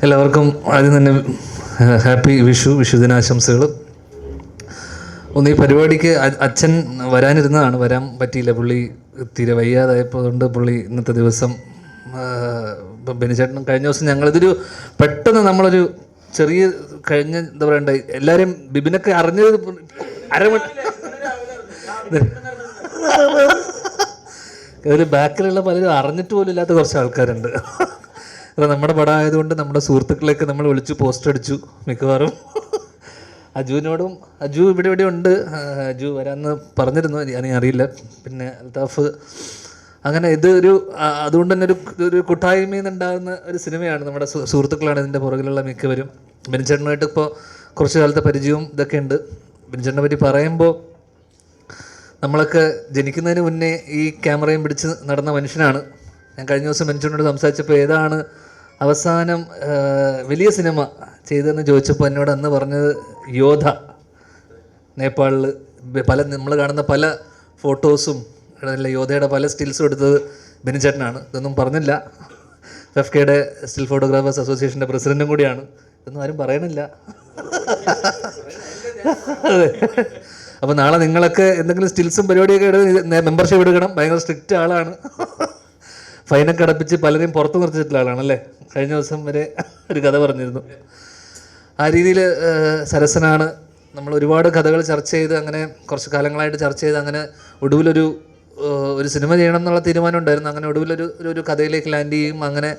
എല്ലാവർക്കും ആദ്യം തന്നെ ഹാപ്പി വിഷുദിനാശംസകൾ. ഒന്ന് ഈ പരിപാടിക്ക് അച്ഛൻ വരാനിരുന്നതാണ്, വരാൻ പറ്റിയില്ല. പുള്ളി തീരെ വയ്യാതായപ്പോൾ കൊണ്ട് പുള്ളി ഇന്നത്തെ ദിവസം ബെനിച്ചേട്ടനും കഴിഞ്ഞ ദിവസം ഞങ്ങളിതൊരു പെട്ടെന്ന് നമ്മളൊരു ചെറിയ കഴിഞ്ഞ എന്താ പറയണ്ട എല്ലാവരും ബിബിനൊക്കെ അറിഞ്ഞത് ഒരു ബാക്കിലുള്ള പലരും അറിഞ്ഞിട്ട് പോലും ഇല്ലാത്ത കുറച്ച് ആൾക്കാരുണ്ട്. അപ്പോൾ നമ്മുടെ പടം ആയതുകൊണ്ട് നമ്മുടെ സുഹൃത്തുക്കളെയൊക്കെ നമ്മൾ വിളിച്ചു പോസ്റ്റ് അടിച്ചു. മിക്കവാറും അജുവിനോടും, അജു ഇവിടെ ഉണ്ട്, അജു വരാമെന്ന് പറഞ്ഞിരുന്നു, ഞാൻ അറിയില്ല. പിന്നെ അൽത്താഫ്, അങ്ങനെ ഇത് അതുകൊണ്ട് തന്നെ ഒരു കൂട്ടായ്മയിൽ നിന്നുണ്ടാകുന്ന ഒരു സിനിമയാണ്. നമ്മുടെ സുഹൃത്തുക്കളാണ് ഇതിൻ്റെ പുറകിലുള്ള മിക്കവരും. ബെനിച്ചേട്ടനുമായിട്ട് ഇപ്പോൾ കുറച്ച് കാലത്തെ പരിചയവും ഇതൊക്കെ ഉണ്ട്. ബെനിച്ചേട്ടനെ പറ്റി പറയുമ്പോൾ നമ്മളൊക്കെ ജനിക്കുന്നതിന് മുന്നേ ഈ ക്യാമറയും പിടിച്ച് നടന്ന മനുഷ്യനാണ്. ഞാൻ കഴിഞ്ഞ ദിവസം ബെനിച്ചേട്ടനോട് സംസാരിച്ചപ്പോൾ ഏതാണ് അവസാനം വലിയ സിനിമ ചെയ്തതെന്ന് ചോദിച്ചപ്പോൾ എന്നോട് അന്ന് പറഞ്ഞത് യോധ, നേപ്പാളിൽ നമ്മൾ കാണുന്ന പല ഫോട്ടോസും യോധയുടെ പല സ്റ്റിൽസും എടുത്തത് ബെനിച്ചേട്ടനാണ്. ഇതൊന്നും പറഞ്ഞില്ല. FKയുടെ സ്റ്റിൽ ഫോട്ടോഗ്രാഫേഴ്സ് അസോസിയേഷൻ്റെ പ്രസിഡൻറ്റും കൂടിയാണ്. ഇതൊന്നും ആരും പറയണില്ല. അതെ. അപ്പോൾ നാളെ നിങ്ങളൊക്കെ എന്തെങ്കിലും സ്റ്റിൽസും പരിപാടിയൊക്കെ മെമ്പർഷിപ്പ് എടുക്കണം. ഭയങ്കര സ്ട്രിക്റ്റ് ആളാണ്. ഫൈനൊക്കെ അടപ്പിച്ച് പലരെയും പുറത്ത് നിർത്തിച്ചിട്ടുള്ള ആളാണല്ലേ. കഴിഞ്ഞ ദിവസം വരെ ഒരു കഥ പറഞ്ഞിരുന്നു. ആ രീതിയിൽ സരസനാണ്. നമ്മൾ ഒരുപാട് കഥകൾ ചർച്ച ചെയ്ത് അങ്ങനെ കുറച്ച് കാലങ്ങളായിട്ട് ചർച്ച ചെയ്ത് അങ്ങനെ ഒടുവിലൊരു സിനിമ ചെയ്യണം എന്നുള്ള തീരുമാനം ഉണ്ടായിരുന്നു. അങ്ങനെ ഒടുവിലൊരു കഥയിലേക്ക് ലാൻഡ് ചെയ്യും. അങ്ങനെ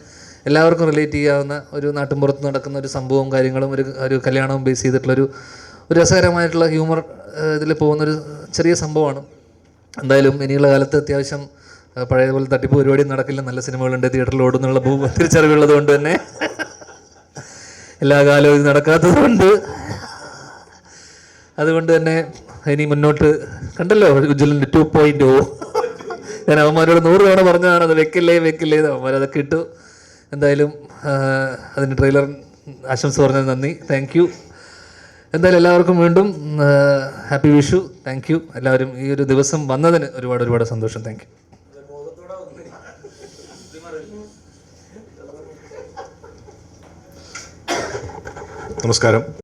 എല്ലാവർക്കും റിലേറ്റ് ചെയ്യാവുന്ന ഒരു നാട്ടിൻപുറത്ത് നടക്കുന്ന ഒരു സംഭവവും കാര്യങ്ങളും ഒരു കല്യാണവും ബേസ് ചെയ്തിട്ടുള്ളൊരു രസകരമായിട്ടുള്ള ഹ്യൂമർ ഇതിൽ പോകുന്നൊരു ചെറിയ സംഭവമാണ്. എന്തായാലും ഇനിയുള്ള കാലത്ത് അത്യാവശ്യം പഴയപോലെ തട്ടിപ്പ് പരിപാടി നടക്കില്ല. നല്ല സിനിമകളുണ്ട്, തിയേറ്ററിൽ ഓടുന്നുള്ള തിരിച്ചറിവുള്ളത് കൊണ്ട് തന്നെ എല്ലാ കാലവും ഇത് നടക്കാത്തതുകൊണ്ട് അതുകൊണ്ട് തന്നെ ഇനി മുന്നോട്ട് കണ്ടല്ലോ ഉജ്ജ്വലൻ്റെ 2.0. ഞാൻ അവന്മാരോട് 100 തവണ പറഞ്ഞതാണ് അത് വെക്കില്ലേ അവന്മാരതൊക്കെ ഇട്ടു. എന്തായാലും അതിന് ട്രെയിലർ ആശംസ പറഞ്ഞത് നന്ദി, താങ്ക് യു. എന്തായാലും എല്ലാവർക്കും വീണ്ടും ഹാപ്പി വിഷു. Thank you. എല്ലാവരും ഈ ഒരു ദിവസം വന്നതിന് ഒരുപാട് സന്തോഷം. Thank you. നമസ്കാരം.